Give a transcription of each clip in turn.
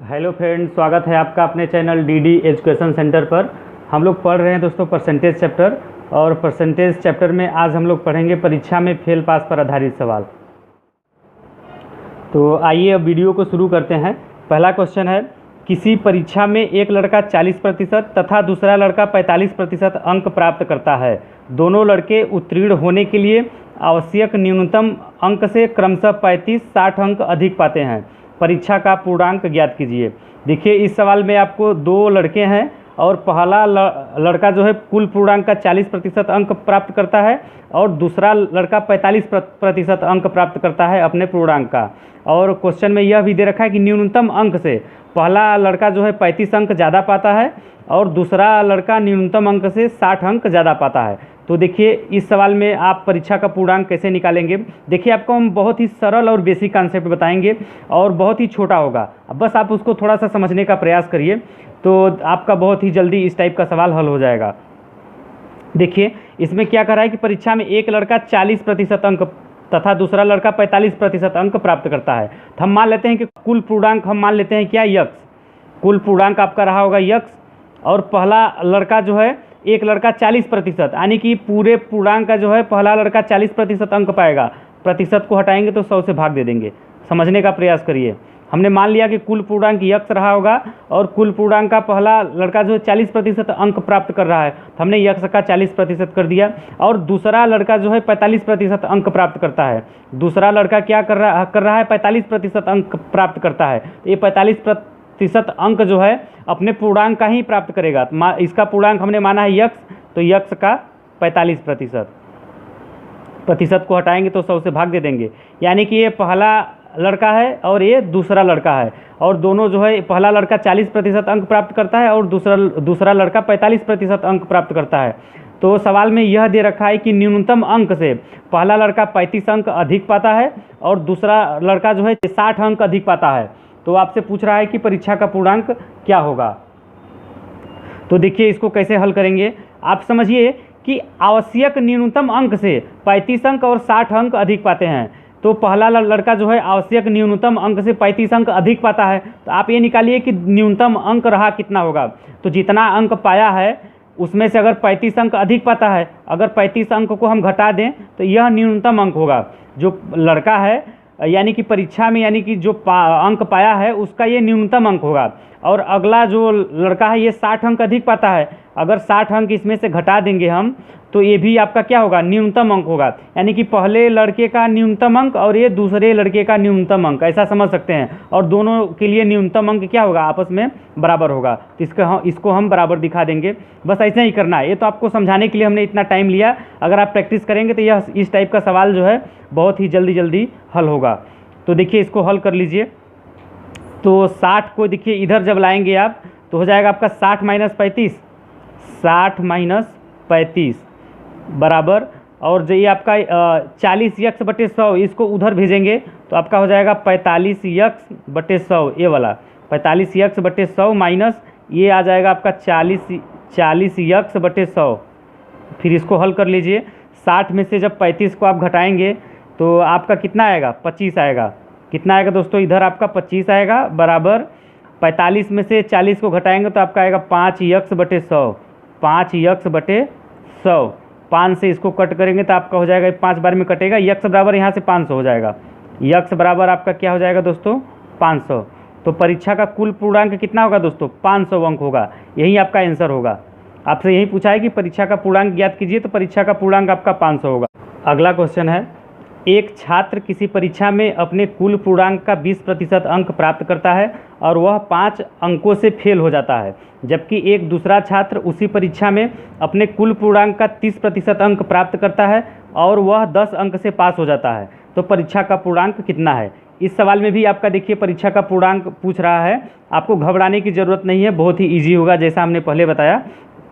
Hello friends, स्वागत है आपका अपने चैनल डीडी एजुकेशन सेंटर पर। हम लोग पढ़ रहे हैं दोस्तों परसेंटेज चैप्टर, और परसेंटेज चैप्टर में आज हम लोग पढ़ेंगे परीक्षा में फेल पास पर आधारित सवाल। तो आइए अब वीडियो को शुरू करते हैं। पहला क्वेश्चन है, किसी परीक्षा में एक लड़का 40% तथा दूसरा लड़का 45% अंक प्राप्त करता है। दोनों लड़के उत्तीर्ण होने के लिए आवश्यक न्यूनतम अंक से क्रमशः 35-60 अंक अधिक पाते हैं। परीक्षा का पूर्णांक ज्ञात कीजिए। देखिए, इस सवाल में आपको दो लड़के हैं और पहला लड़का जो है कुल पूर्णांक का 40% अंक प्राप्त करता है और दूसरा लड़का 45% अंक प्राप्त करता है अपने पूर्णांक का। और क्वेश्चन में यह भी दे रखा है कि न्यूनतम अंक से पहला लड़का जो है 35 अंक ज़्यादा पाता है और दूसरा लड़का न्यूनतम अंक से 60 अंक ज़्यादा पाता है। तो देखिए, इस सवाल में आप परीक्षा का पूर्णांक कैसे निकालेंगे। देखिए, आपको हम बहुत ही सरल और बेसिक कॉन्सेप्ट बताएंगे और बहुत ही छोटा होगा। बस आप उसको थोड़ा सा समझने का प्रयास करिए तो आपका बहुत ही जल्दी इस टाइप का सवाल हल हो जाएगा। देखिए, इसमें क्या कर रहा है कि परीक्षा में एक लड़का 40% अंक तथा दूसरा लड़का 45% अंक प्राप्त करता है। तो हम मान लेते हैं कि कुल पूर्णांक हम मान लेते हैं क्या, यक्स। कुल पूर्णांक आपका रहा होगा यक्स, और पहला लड़का जो है एक लड़का 40%, यानी कि पूरे पूर्णांक का जो है पहला लड़का 40% अंक पाएगा। प्रतिशत को हटाएंगे तो 100 से भाग दे देंगे। समझने का प्रयास करिए। हमने मान लिया कि कुल पूर्णांक यक्स रहा होगा और कुल पूर्णांक का पहला लड़का जो है 40% अंक प्राप्त कर रहा है, तो हमने यक्स का 40% कर दिया। और दूसरा लड़का जो है 45% अंक प्राप्त करता है। दूसरा लड़का क्या कर रहा है 45% अंक प्राप्त करता है। तो ये 45% अंक जो है अपने पूर्णांक का ही प्राप्त करेगा। इसका पूर्णांक हमने माना है यक्स, तो यक्स का 45%। प्रतिशत को हटाएंगे तो 100 से भाग दे देंगे, यानी कि ये पहला लड़का है और ये दूसरा लड़का है, और दोनों जो है पहला लड़का 40% अंक प्राप्त करता है और दूसरा लड़का 45% अंक प्राप्त करता है। तो सवाल में यह दे रखा है कि न्यूनतम अंक से पहला लड़का 35 अंक अधिक पाता है और दूसरा लड़का जो है 60 अंक अधिक पाता है। तो आपसे पूछ रहा है कि परीक्षा का पूर्णांक क्या होगा। तो देखिए, इसको कैसे हल करेंगे। आप समझिए कि आवश्यक न्यूनतम अंक से 35 अंक और 60 अंक अधिक पाते हैं। तो पहला लड़का जो है आवश्यक न्यूनतम अंक से 35 अंक अधिक पाता है। तो आप ये निकालिए कि न्यूनतम अंक रहा कितना होगा। तो जितना अंक पाया है उसमें से अगर 35 अंक अधिक पाता है, अगर 35 अंक को हम घटा दें तो यह न्यूनतम अंक होगा। जो लड़का है यानी कि परीक्षा में यानी कि जो अंक पाया है उसका ये न्यूनतम अंक होगा। और अगला जो लड़का है ये 60 अंक अधिक पाता है। अगर 60 अंक इसमें से घटा देंगे हम तो ये भी आपका क्या होगा, न्यूनतम अंक होगा। यानी कि पहले लड़के का न्यूनतम अंक और ये दूसरे लड़के का न्यूनतम अंक, ऐसा समझ सकते हैं। और दोनों के लिए न्यूनतम अंक क्या होगा, आपस में बराबर होगा। तो इसको हम बराबर दिखा देंगे। बस ऐसे ही करना है। ये तो आपको समझाने के लिए हमने इतना टाइम लिया। अगर आप प्रैक्टिस करेंगे तो यह इस टाइप का सवाल जो है बहुत ही जल्दी हल होगा। तो देखिए, इसको हल कर लीजिए। तो 60 को देखिए इधर जब लाएंगे आप तो हो जाएगा आपका 60 - 35, 60 - 35 बराबर, और जो ये आपका 40 यक्स बटे 100 इसको उधर भेजेंगे तो आपका हो जाएगा 45 यक्स बटे 100। ये वाला 45 यक्स बटे 100 माइनस ये आ जाएगा आपका 40 यक्स बटे 100। फिर इसको हल कर लीजिए। 60 में से जब 35 को आप घटाएंगे तो आपका कितना आएगा, 25 आएगा। कितना आएगा दोस्तों, इधर आपका 25 आएगा बराबर 45 में से 40 को घटाएंगे तो आपका आएगा 5 यक्स बटे 100। 5 यक्स बटे 100, 5 से इसको कट करेंगे तो आपका हो जाएगा 5 बार में कटेगा। यक्स बराबर यहाँ से 500 हो जाएगा। यक्स बराबर आपका क्या हो जाएगा दोस्तों, 500। तो परीक्षा का कुल पूर्णांक कितना होगा दोस्तों, 500 अंक होगा। यही आपका आंसर होगा। आपसे यही पूछा है कि परीक्षा का पूर्णांक ज्ञात कीजिए, तो परीक्षा का पूर्णांक आपका 500 होगा। अगला क्वेश्चन है, एक छात्र किसी परीक्षा में अपने कुल पूर्णांक का 20% अंक प्राप्त करता है और वह 5 अंकों से फेल हो जाता है, जबकि एक दूसरा छात्र उसी परीक्षा में अपने कुल पूर्णांक का 30% अंक प्राप्त करता है और वह 10 अंक से पास हो जाता है। तो परीक्षा का पूर्णांक कितना है। इस सवाल में भी आपका देखिए परीक्षा का पूर्णांक पूछ रहा है। आपको घबराने की ज़रूरत नहीं है, बहुत ही ईजी होगा। जैसा हमने पहले बताया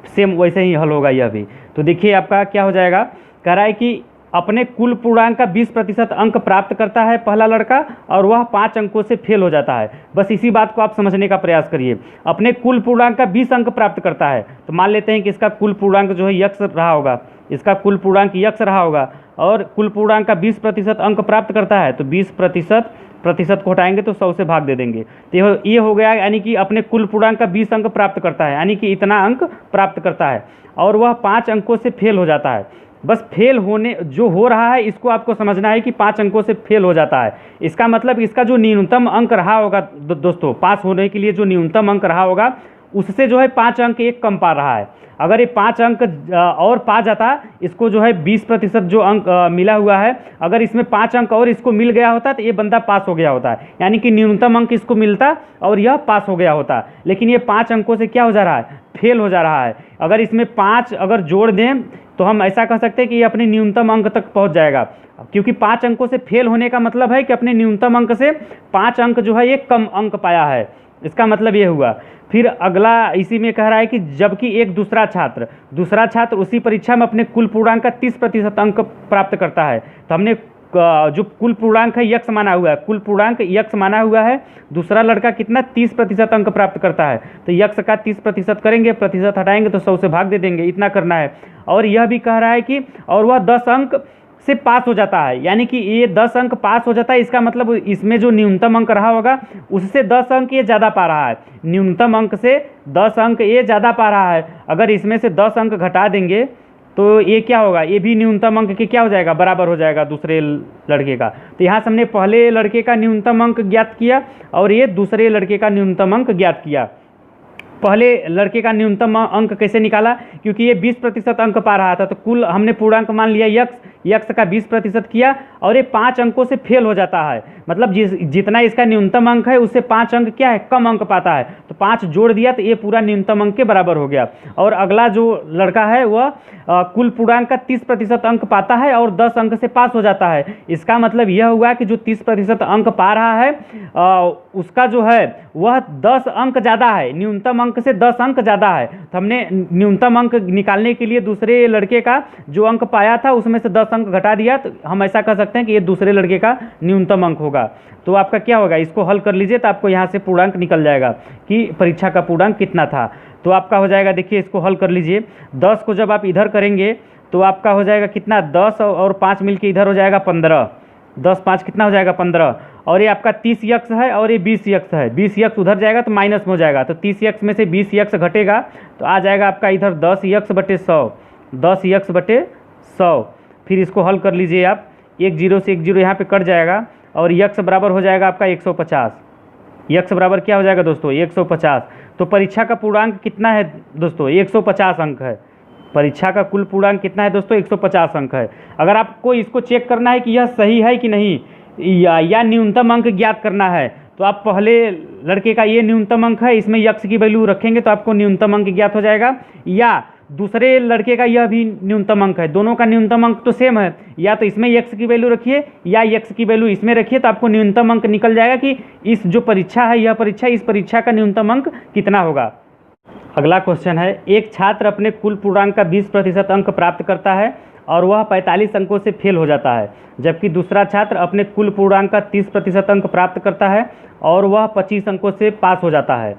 सेम वैसे ही हल होगा यह भी। तो देखिए आपका क्या हो जाएगा, कह रहा है कि अपने कुल पूर्णांक का 20% अंक प्राप्त करता है पहला लड़का और वह 5 अंकों से फेल हो जाता है। बस इसी बात को आप समझने का प्रयास करिए। अपने कुल पूर्णांक का 20 अंक प्राप्त करता है, तो मान लेते हैं कि इसका कुल पूर्णांक जो है यक्स रहा होगा, इसका कुल पूर्णांक यक्स रहा होगा। और कुल पूर्णांक का 20% अंक प्राप्त करता है, तो 20% को हटाएंगे तो 100 से भाग दे देंगे। तो ये हो गया, यानी कि अपने कुल पूर्णांक का 20 अंक प्राप्त करता है, यानी कि इतना अंक प्राप्त करता है और वह 5 अंकों से फेल हो जाता है। बस फेल होने जो हो रहा है इसको आपको समझना है कि 5 अंकों से फेल हो जाता है। इसका मतलब इसका जो न्यूनतम अंक रहा होगा दोस्तों, पास होने के लिए जो न्यूनतम अंक रहा होगा उससे जो है 5 अंक एक कम पा रहा है। अगर ये 5 अंक और पा जाता, इसको जो है 20% जो अंक मिला हुआ है, अगर इसमें 5 अंक और इसको मिल गया होता तो ये बंदा पास हो गया होता है, यानी कि न्यूनतम अंक इसको मिलता और यह पास हो गया होता। लेकिन ये 5 अंकों से क्या हो जा रहा है, फेल हो जा रहा है। अगर इसमें 5 अगर जोड़ दें तो हम ऐसा कह सकते हैं कि ये अपने न्यूनतम अंक तक पहुंच जाएगा, क्योंकि 5 अंकों से फेल होने का मतलब है कि अपने न्यूनतम अंक से 5 अंक जो है ये कम अंक पाया है, इसका मतलब ये हुआ। फिर अगला इसी में कह रहा है कि जबकि एक दूसरा छात्र उसी परीक्षा में अपने कुल पूर्णांक का 30% अंक प्राप्त करता है। तो हमने जो कुल पूर्णांक है यक्स माना हुआ है, कुल पूर्णांक यक्स माना हुआ है, दूसरा लड़का कितना 30% अंक प्राप्त करता है, तो यक्स का 30% करेंगे, प्रतिशत हटाएंगे तो 100 से भाग दे देंगे, इतना करना है। और यह भी कह रहा है कि और वह 10 अंक से पास हो जाता है, यानी कि ये 10 अंक पास हो जाता है। इसका मतलब इसमें जो न्यूनतम अंक रहा होगा उससे 10 अंक ये ज़्यादा पा रहा है, न्यूनतम अंक से 10 अंक ये ज़्यादा पा रहा है। अगर इसमें से 10 अंक घटा देंगे तो ये क्या होगा, ये भी न्यूनतम अंक के क्या हो जाएगा, बराबर हो जाएगा दूसरे लड़के का। तो यहाँ से हमने पहले लड़के का न्यूनतम अंक ज्ञात किया और ये दूसरे लड़के का न्यूनतम अंक ज्ञात किया। पहले लड़के का न्यूनतम अंक कैसे निकाला, क्योंकि ये 20% अंक पा रहा था, तो कुल हमने पूर्णांक मान लिया यक्स का 20% किया और ये 5 अंकों से फेल हो जाता है। मतलब जितना इसका न्यूनतम अंक है उससे 5 अंक क्या है, कम अंक पाता है, तो 5 जोड़ दिया तो ये पूरा न्यूनतम अंक के बराबर हो गया। और अगला जो लड़का है वह कुल पूर्णांक का 30% अंक पाता है और 10 अंक से पास हो जाता है। इसका मतलब यह हुआ कि जो 30% अंक पा रहा है उसका जो है वह 10 अंक ज़्यादा है, न्यूनतम अंक से 10 अंक ज़्यादा है। तो हमने न्यूनतम अंक निकालने के लिए दूसरे लड़के का जो अंक पाया था उसमें से 10 अंक घटा दिया, तो हम ऐसा कह सकते हैं कि ये दूसरे लड़के का न्यूनतम अंक होगा। तो आपका क्या होगा, इसको हल कर लीजिए तो आपको यहाँ से पूर्णांक निकल जाएगा कि परीक्षा का पूर्णांक कितना था। तो आपका हो जाएगा, देखिए इसको हल कर लीजिए, 10 को जब आप इधर करेंगे तो आपका हो जाएगा कितना, 10 और 5 मिलके इधर हो जाएगा 15, 10 5 कितना हो जाएगा 15। और ये आपका 30 यक्स है और ये 20 यक्स है, 20 यक्स उधर जाएगा तो माइनस में हो जाएगा, तो 30 यक्स में से 20 यक्स घटेगा तो आ जाएगा आपका इधर 10 यक्स बटे 100, 10 यक्स बटे 100। फिर इसको हल कर लीजिए आप, एक जीरो से एक जीरो यहाँ पे कट जाएगा और यक्स बराबर हो जाएगा आपका 150। यक्स बराबर क्या हो जाएगा दोस्तों, 150। तो परीक्षा का पूर्णांक कितना है दोस्तों, 150 अंक है। परीक्षा का कुल पूर्णांक कितना है दोस्तों, 150 अंक है। अगर आपको इसको चेक करना है कि यह सही है कि नहीं या न्यूनतम अंक ज्ञात करना है, तो आप पहले लड़के का ये न्यूनतम अंक है, इसमें यक्स की वैल्यू रखेंगे तो आपको न्यूनतम अंक ज्ञात हो जाएगा, या दूसरे लड़के का यह भी न्यूनतम अंक है, दोनों का न्यूनतम अंक तो सेम है, या तो इसमें यक्स की वैल्यू रखिए या यक्स की वैल्यू इसमें रखिए, तो आपको न्यूनतम अंक निकल जाएगा कि इस जो परीक्षा है यह परीक्षा, इस परीक्षा का न्यूनतम अंक कितना होगा। अगला क्वेश्चन है, एक छात्र अपने कुल पूर्णांक का 20% अंक प्राप्त करता है और वह 45 अंकों से फेल हो जाता है, जबकि दूसरा छात्र अपने कुल पूर्णांक का 30% अंक प्राप्त करता है और वह 25 अंकों से पास हो जाता है।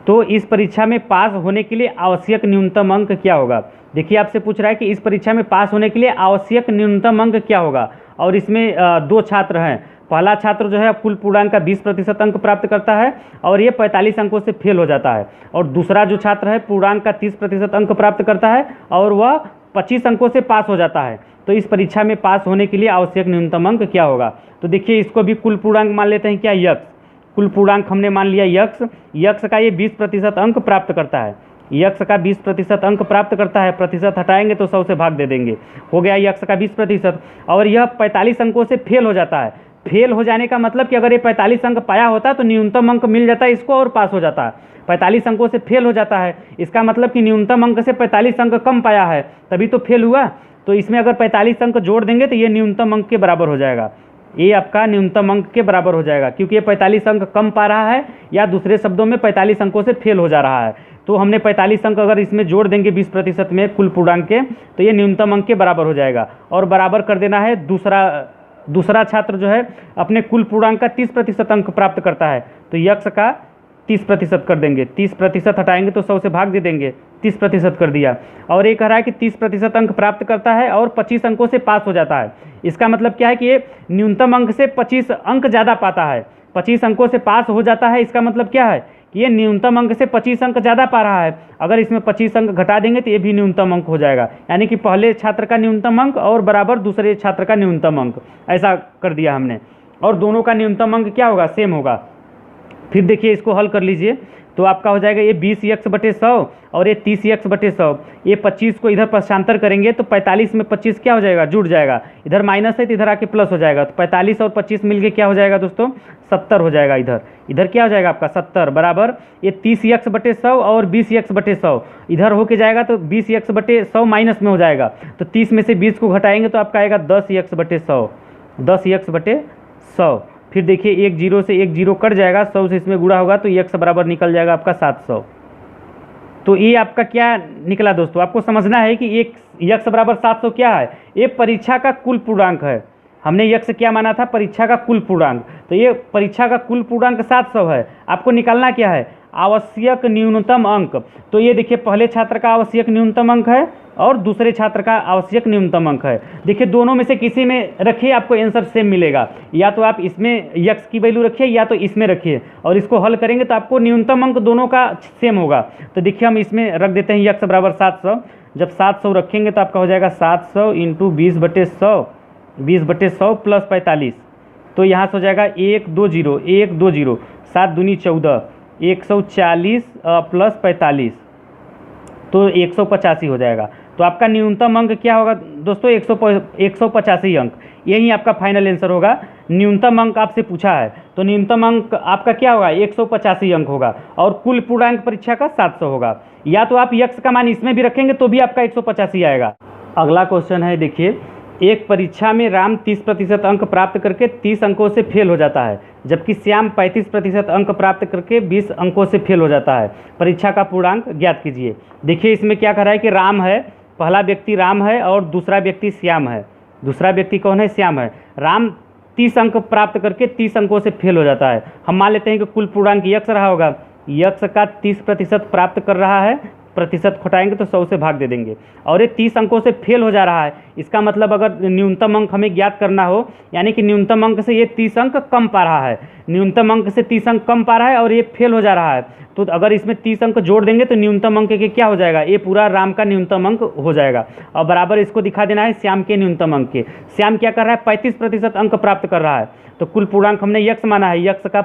तो इस परीक्षा में पास होने के लिए आवश्यक न्यूनतम अंक क्या होगा। देखिए आपसे पूछ रहा है कि इस परीक्षा में पास होने के लिए आवश्यक न्यूनतम अंक क्या होगा, और इसमें 2 छात्र हैं। पहला छात्र जो है कुल पूर्णांक का 20% अंक प्राप्त करता है और ये 45 अंकों से फेल हो जाता है, और दूसरा जो छात्र है पूर्णांक का 30% अंक प्राप्त करता है और वह 25 अंकों से पास हो जाता है। तो इस परीक्षा में पास होने के लिए आवश्यक न्यूनतम अंक क्या होगा। तो देखिए इसको भी कुल पूर्णांक मान लेते हैं, क्या यक्स, कुल पूर्णांक हमने मान लिया यक्स का ये 20% अंक प्राप्त करता है, यक्स का 20% अंक प्राप्त करता है, प्रतिशत हटाएंगे तो 100 से भाग दे देंगे, हो गया यक्स का 20%। और यह 45 अंकों से फेल हो जाता है। फेल हो जाने का मतलब कि अगर ये 45 अंक पाया होता तो न्यूनतम अंक मिल जाता है इसको और पास हो जाता है। 45 अंकों से फेल हो जाता है, इसका मतलब कि न्यूनतम अंक से 45 अंक कम पाया है तभी तो फेल हुआ। तो इसमें अगर 45 अंक जोड़ देंगे तो ये न्यूनतम अंक के बराबर हो जाएगा, ये आपका न्यूनतम अंक के बराबर हो जाएगा, क्योंकि ये 45 अंक कम पा रहा है, या दूसरे शब्दों में 45 अंकों से फेल हो जा रहा है। तो हमने 45 अंक अगर इसमें जोड़ देंगे 20% में कुल पूर्णांक के, तो ये न्यूनतम अंक के बराबर हो जाएगा। और बराबर कर देना है, दूसरा छात्र जो है अपने कुल पूर्णांक का 30% अंक प्राप्त करता है, तो यक्स का 30% कर देंगे, 30% हटाएंगे तो 100 से भाग दे देंगे, 30% कर दिया। और ये कह रहा है कि 30% अंक प्राप्त करता है और 25 अंकों से पास हो जाता है। इसका मतलब क्या है कि ये न्यूनतम अंक से 25 अंक ज़्यादा पाता है, 25 अंकों से पास हो जाता है। इसका मतलब क्या है कि ये न्यूनतम अंक से 25 अंक ज़्यादा पा रहा है। अगर इसमें 25 अंक घटा देंगे तो ये भी न्यूनतम अंक हो जाएगा, यानी कि पहले छात्र का न्यूनतम अंक और बराबर दूसरे छात्र का न्यूनतम अंक, ऐसा कर दिया हमने। और दोनों का न्यूनतम अंक क्या होगा, सेम होगा। फिर देखिए इसको हल कर लीजिए तो आपका हो जाएगा ये 20x/100 और ये 30x/100। ये 25 को इधर पक्षांतर करेंगे तो 45 में 25 क्या हो जाएगा, जुड़ जाएगा। इधर माइनस है तो इधर आके प्लस हो जाएगा, तो 45 और 25 मिलके क्या हो जाएगा दोस्तों, 70 हो जाएगा। इधर क्या हो जाएगा आपका 70 बराबर ये 30x/100 और 20x/100 इधर होके जाएगा तो 20x/100 माइनस में हो जाएगा, तो 30 में से 20 को घटाएंगे तो आपका आएगा 10x/100, 10x/100। फिर देखिए एक जीरो से एक जीरो कट जाएगा, 100 से इसमें गुणा होगा तो x बराबर निकल जाएगा आपका 700। तो ये आपका क्या निकला दोस्तों, आपको समझना है कि एक x बराबर 700 क्या है, ये परीक्षा का कुल पूर्णांक है। हमने x क्या माना था, परीक्षा का कुल पूर्णांक, तो ये परीक्षा का कुल पूर्णांक 700 है। आपको निकालना क्या है, आवश्यक न्यूनतम अंक। तो ये देखिए पहले छात्र का आवश्यक न्यूनतम अंक है और दूसरे छात्र का आवश्यक न्यूनतम अंक है। देखिए दोनों में से किसी में रखिए, आपको आंसर सेम मिलेगा। या तो आप इसमें x की वैल्यू रखिए या तो इसमें रखिए, और इसको हल करेंगे तो आपको न्यूनतम अंक दोनों का सेम होगा। तो देखिए हम इसमें रख देते हैं x बराबर 700। जब 700 रखेंगे तो आपका हो जाएगा 700 इंटू 20/100, 20/100 प्लस 45। तो यहाँ से हो जाएगा 120, 120, 7 दूनी 14, 140 प्लस 45 तो 185 हो जाएगा। तो आपका न्यूनतम अंक क्या होगा दोस्तों, 185 अंक। यही आपका फाइनल आंसर होगा। न्यूनतम अंक आपसे पूछा है तो न्यूनतम अंक आपका क्या होगा, 185 अंक होगा, और कुल पूर्णांक परीक्षा का 700 होगा। या तो आप x का मान इसमें भी रखेंगे तो भी आपका 185 आएगा। अगला क्वेश्चन है, देखिए एक परीक्षा में राम 30% अंक प्राप्त करके 30 अंकों से फेल हो जाता है, जबकि श्याम 35% अंक प्राप्त करके 20 अंकों से फेल हो जाता है। परीक्षा का पूर्णांक ज्ञात कीजिए। देखिए इसमें क्या कर रहा है कि राम है, पहला व्यक्ति राम है और दूसरा व्यक्ति श्याम है। दूसरा व्यक्ति कौन है, श्याम है। राम 30 अंक प्राप्त करके 30 अंकों से फेल हो जाता है। हम मान लेते हैं कि कुल पूर्णांक x रहा होगा, x का 30% प्राप्त कर रहा है, प्रतिशत घटाएंगे तो 100 से भाग दे देंगे, और ये 30 अंकों से फेल हो जा रहा है। इसका मतलब अगर न्यूनतम अंक हमें ज्ञात करना हो, यानी कि न्यूनतम अंक से ये 30 अंक कम पा रहा है, न्यूनतम अंक से 30 अंक कम पा रहा है और ये फेल हो जा रहा है, तो अगर इसमें 30 अंक जोड़ देंगे तो न्यूनतम अंक के क्या हो जाएगा, ये पूरा राम का न्यूनतम अंक हो जाएगा। और बराबर इसको दिखा देना है श्याम के न्यूनतम अंक के। श्याम क्या कर रहा है, 35% अंक प्राप्त कर रहा है, तो कुल पूर्णांक हमने x माना है, x का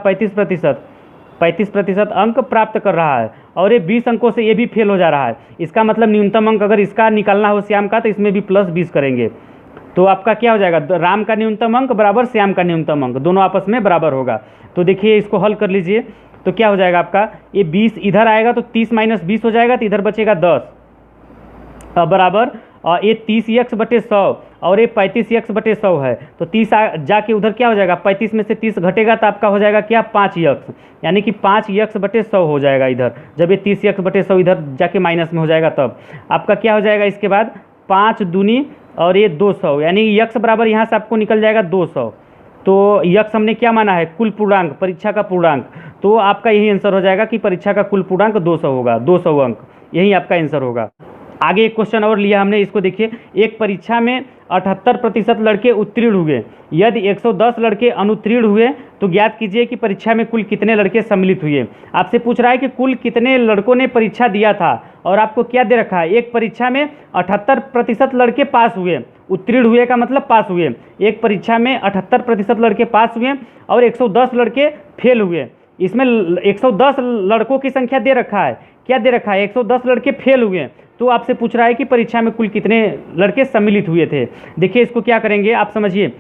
35% अंक प्राप्त कर रहा है, और ये 20 अंकों से ये भी फेल हो जा रहा है। इसका मतलब न्यूनतम अंक अगर इसका निकालना हो श्याम का तो इसमें भी प्लस 20 करेंगे, तो आपका क्या हो जाएगा, राम का न्यूनतम अंक बराबर श्याम का न्यूनतम अंक, दोनों आपस में बराबर होगा। तो देखिए इसको हल कर लीजिए तो क्या हो जाएगा आपका, ये 20 इधर आएगा तो 30 - 20 हो जाएगा, तो इधर बचेगा 10 बराबर ये 30x/100 और ये 35x/100 है, तो 30 जाके उधर क्या हो जाएगा, 35 में से 30 घटेगा तो आपका हो जाएगा क्या, 5x, यानी कि 5x/100 हो जाएगा इधर। जब ये 30x/100 इधर जाके माइनस में हो जाएगा तब आपका क्या हो जाएगा, इसके बाद 5 दूनी और ये 200, यानी x बराबर यहाँ से आपको निकल जाएगा 200। तो x हमने क्या माना है, कुल पूर्णांक, परीक्षा का पूर्णांक, तो आपका यही आंसर हो जाएगा कि परीक्षा का कुल पूर्णांक 200 होगा, 200 अंक, यही आपका आंसर होगा। आगे एक क्वेश्चन और लिया हमने, इसको देखिए। एक परीक्षा में 78% लड़के उत्तीर्ण हुए, यदि 110 लड़के अनुत्तीर्ण हुए तो ज्ञात कीजिए कि परीक्षा में कुल कितने लड़के सम्मिलित हुए। आपसे पूछ रहा है कि कुल कितने लड़कों ने परीक्षा दिया था, और आपको क्या दे रखा है, एक परीक्षा में 78% लड़के पास हुए, उत्तीर्ण हुए का मतलब पास हुए। एक परीक्षा में 78% लड़के पास हुए और 110 लड़के फेल हुए। इसमें 110 लड़कों की संख्या दे रखा है, क्या दे रखा है, 110 लड़के फेल हुए। तो आपसे पूछ रहा है कि परीक्षा में कुल कितने लड़के सम्मिलित हुए थे। देखिए इसको क्या करेंगे आप समझिए,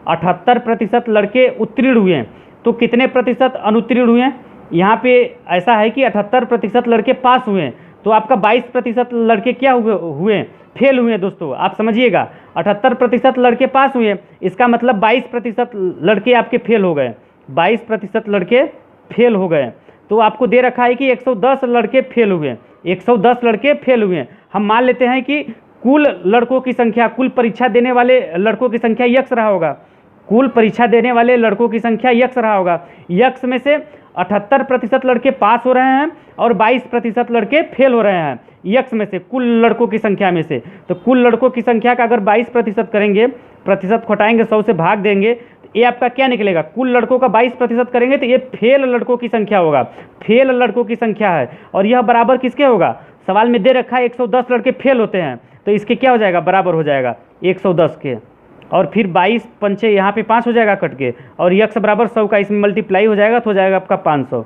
78% लड़के उत्तीर्ण हुए तो कितने प्रतिशत अनुत्तीर्ण हुए। यहाँ पे ऐसा है कि 78% लड़के पास हुए, तो आपका 22% लड़के क्या हुए फेल हुए। दोस्तों आप समझिएगा, 78% लड़के पास हुए, इसका मतलब 22% लड़के आपके फेल हो गए, 22% लड़के फेल हो गए। तो आपको दे रखा है कि 110 लड़के फेल हुए, 110 लड़के फेल हुए। हम मान लेते हैं कि कुल लड़कों की संख्या, कुल परीक्षा देने वाले लड़कों की संख्या x रहा होगा, कुल परीक्षा देने वाले लड़कों की संख्या यक्स रहा होगा। यक्स में से 78% लड़के पास हो रहे हैं और 22% लड़के फेल हो रहे हैं यक्स में से, कुल लड़कों की संख्या में से। तो कुल लड़कों की संख्या का अगर 22% करेंगे, प्रतिशत घटाएंगे, 100 से भाग देंगे, तो ये आपका क्या निकलेगा, कुल लड़कों का 22% करेंगे तो ये फेल लड़कों की संख्या होगा, फेल लड़कों की संख्या है। और यह बराबर किसके होगा, सवाल में दे रखा है 110 लड़के फेल होते हैं, तो इसके क्या हो जाएगा, बराबर हो जाएगा 110 के। और फिर 22 पंचे यहाँ पे 5 हो जाएगा कट के, और यक्स बराबर 100 का इसमें मल्टीप्लाई हो जाएगा तो हो जाएगा आपका 500।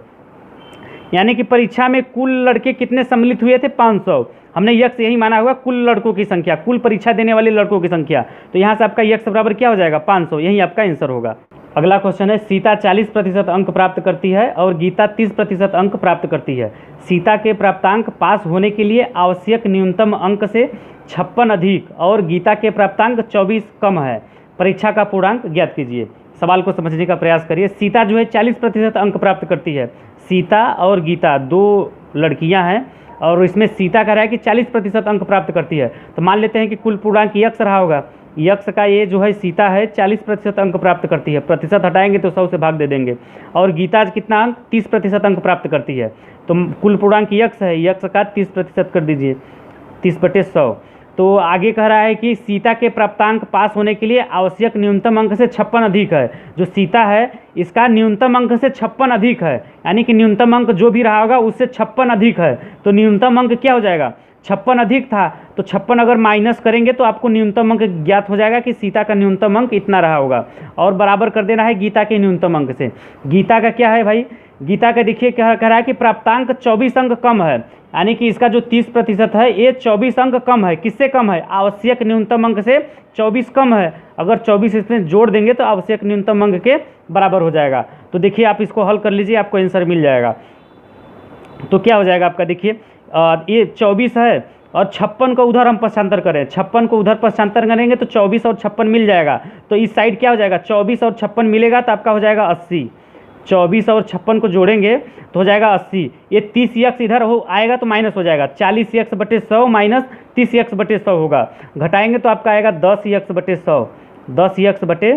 यानी कि परीक्षा में कुल लड़के कितने सम्मिलित हुए थे, 500। हमने यक्स यही माना हुआ, कुल लड़कों की संख्या, कुल परीक्षा देने वाले लड़कों की संख्या। तो यहाँ से आपका यक्स बराबर क्या हो जाएगा, 500, यही आपका आंसर होगा। अगला क्वेश्चन है, सीता 40% अंक प्राप्त करती है और गीता 30% अंक प्राप्त करती है। सीता के प्राप्तांक पास होने के लिए आवश्यक न्यूनतम अंक से 56 अधिक और गीता के प्राप्तांक 24 कम है। परीक्षा का पूर्णांक ज्ञात कीजिए। सवाल को समझने का प्रयास करिए। सीता जो है 40% अंक प्राप्त करती है। सीता और गीता दो लड़कियां हैं और इसमें सीता कह रहा है कि 40% अंक प्राप्त करती है। तो मान लेते हैं कि कुल पूर्णांक यक्स रहा होगा, यक्स का ये जो है सीता है 40% अंक प्राप्त करती है, प्रतिशत हटाएंगे तो 100 से भाग दे देंगे। और गीता कितना अंक, 30% अंक प्राप्त करती है। तो कुल पूर्णांक यक्स है, यक्स का 30% कर दीजिए, 30/100। तो आगे कह रहा है कि सीता के प्राप्तांक पास होने के लिए आवश्यक न्यूनतम अंक से 56 अधिक है। जो सीता है इसका न्यूनतम अंक से 56 अधिक है, यानी कि न्यूनतम अंक जो भी रहा होगा उससे 56 अधिक है। तो न्यूनतम अंक क्या हो जाएगा, 56 अधिक था तो 56 अगर माइनस करेंगे तो आपको न्यूनतम अंक ज्ञात हो जाएगा कि सीता का न्यूनतम अंक इतना रहा होगा। और बराबर कर देना है गीता के न्यूनतम अंक से। गीता का क्या है भाई, गीता का देखिए क्या कह रहा है कि प्राप्तांक 24 अंक कम है, यानी कि इसका जो 30% है ये 24 अंक कम है। किससे कम है, आवश्यक न्यूनतम अंक से 24 कम है। अगर 24 इसमें जोड़ देंगे तो आवश्यक न्यूनतम अंक के बराबर हो जाएगा। तो देखिए आप इसको हल कर लीजिए, आपको आंसर मिल जाएगा। तो क्या हो जाएगा आपका, देखिए ये 24 है और 56 को उधर हम पक्षांतर करें, 56 को उधर पक्षांतर करेंगे तो 24 और 56 मिल जाएगा। तो इस साइड क्या हो जाएगा, 24 और 56 मिलेगा तो आपका हो जाएगा 80। 24 और 56 को जोड़ेंगे तो हो जाएगा 80। ये 30 यक्स इधर हो आएगा तो माइनस हो जाएगा, 40 यक्स बटे 100 माइनस 30 यक्स बटे 100 होगा। घटाएंगे तो आपका आएगा 10 यक्स बटे 100, 10 यक्स बटे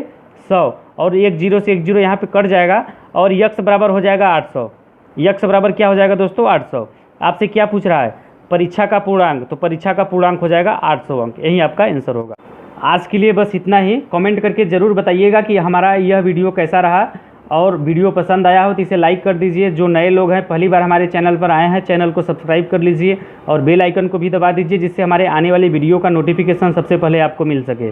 100। और एक जीरो से एक जीरो यहाँ पे कट जाएगा और यक्स बराबर हो जाएगा 800। यक्स बराबर क्या हो जाएगा दोस्तों, 800। आपसे क्या पूछ रहा है, परीक्षा का पूर्णांक, तो परीक्षा का पूर्णांक हो जाएगा 800 अंक, यही आपका आंसर होगा। आज के लिए बस इतना ही। कमेंट करके ज़रूर बताइएगा कि हमारा यह वीडियो कैसा रहा, और वीडियो पसंद आया हो तो इसे लाइक कर दीजिए। जो नए लोग हैं पहली बार हमारे चैनल पर आए हैं, चैनल को सब्सक्राइब कर लीजिए और बेल आइकन को भी दबा दीजिए, जिससे हमारे आने वाली वीडियो का नोटिफिकेशन सबसे पहले आपको मिल सके।